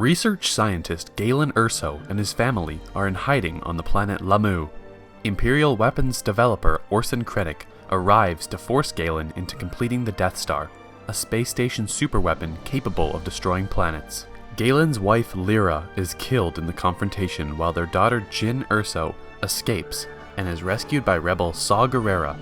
Research scientist Galen Erso and his family are in hiding on the planet Lamu. Imperial weapons developer Orson Krennic arrives to force Galen into completing the Death Star, a space station superweapon capable of destroying planets. Galen's wife Lyra is killed in the confrontation while their daughter Jyn Erso escapes and is rescued by rebel Saw Gerrera.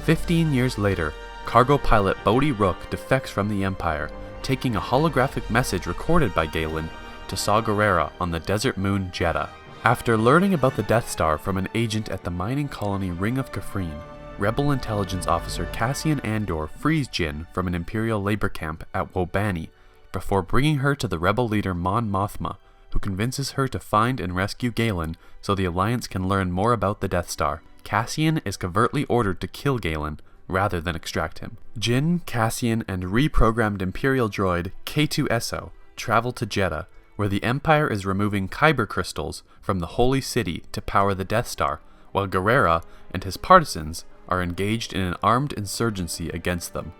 15 years later, cargo pilot Bodhi Rook defects from the Empire, taking a holographic message recorded by Galen to Saw Gerrera on the desert moon Jedha. After learning about the Death Star from an agent at the mining colony Ring of Kafrene, Rebel intelligence officer Cassian Andor frees Jyn from an Imperial labor camp at Wobani before bringing her to the Rebel leader Mon Mothma, who convinces her to find and rescue Galen so the Alliance can learn more about the Death Star. Cassian is covertly ordered to kill Galen rather than extract him. Jyn, Cassian, and reprogrammed Imperial droid K2SO travel to Jedha, where the Empire is removing Kyber crystals from the Holy City to power the Death Star, while Gerrera and his partisans are engaged in an armed insurgency against them.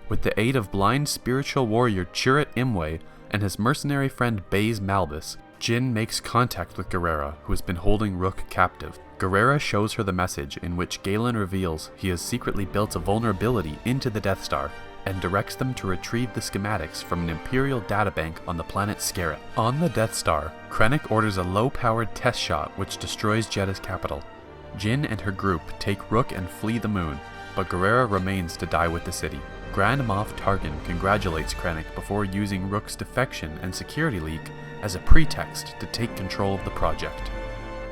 With the aid of blind spiritual warrior Chirrut Imwe and his mercenary friend Baze Malbus, Jyn makes contact with Gerrera, who has been holding Rook captive. Gerrera shows her the message in which Galen reveals he has secretly built a vulnerability into the Death Star and directs them to retrieve the schematics from an Imperial databank on the planet Scarif. On the Death Star, Krennic orders a low-powered test shot which destroys Jedha's capital. Jyn and her group take Rook and flee the moon, but Gerrera remains to die with the city. Grand Moff Tarkin congratulates Krennic before using Rook's defection and security leak as a pretext to take control of the project.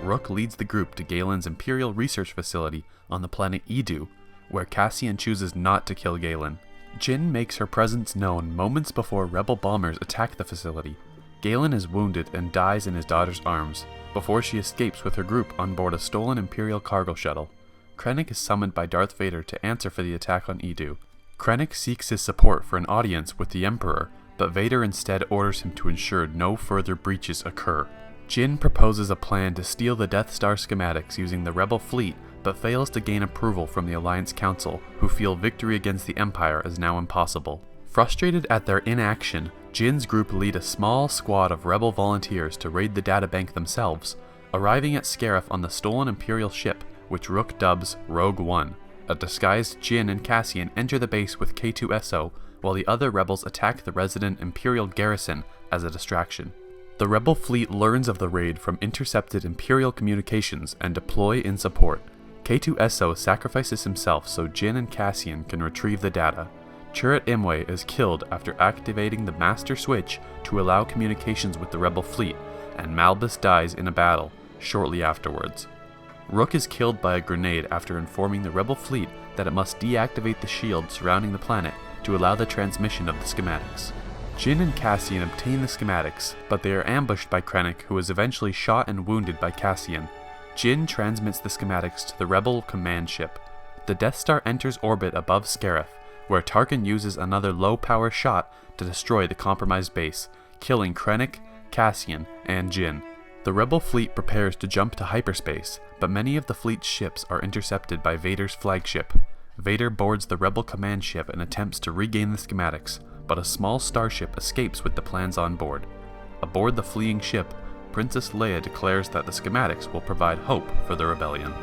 Rook leads the group to Galen's Imperial research facility on the planet Eadu, where Cassian chooses not to kill Galen. Jyn makes her presence known moments before Rebel bombers attack the facility. Galen is wounded and dies in his daughter's arms, before she escapes with her group on board a stolen Imperial cargo shuttle. Krennic is summoned by Darth Vader to answer for the attack on Eadu. Krennic seeks his support for an audience with the Emperor, but Vader instead orders him to ensure no further breaches occur. Jyn proposes a plan to steal the Death Star schematics using the Rebel fleet, but fails to gain approval from the Alliance Council, who feel victory against the Empire is now impossible. Frustrated at their inaction, Jyn's group lead a small squad of Rebel volunteers to raid the databank themselves, arriving at Scarif on the stolen Imperial ship, which Rook dubs Rogue One. A disguised Jyn and Cassian enter the base with K2SO, while the other rebels attack the resident Imperial garrison as a distraction. The Rebel fleet learns of the raid from intercepted Imperial communications and deploy in support. K2SO sacrifices himself so Jyn and Cassian can retrieve the data. Chirrut Imwe is killed after activating the Master Switch to allow communications with the Rebel fleet, and Malbus dies in a battle shortly afterwards. Rook is killed by a grenade after informing the Rebel fleet that it must deactivate the shield surrounding the planet to allow the transmission of the schematics. Jyn and Cassian obtain the schematics, but they are ambushed by Krennic, who is eventually shot and wounded by Cassian. Jyn transmits the schematics to the Rebel command ship. The Death Star enters orbit above Scarif, where Tarkin uses another low-power shot to destroy the compromised base, killing Krennic, Cassian, and Jyn. The Rebel fleet prepares to jump to hyperspace, but many of the fleet's ships are intercepted by Vader's flagship. Vader boards the Rebel command ship and attempts to regain the schematics, but a small starship escapes with the plans on board. Aboard the fleeing ship, Princess Leia declares that the schematics will provide hope for the rebellion.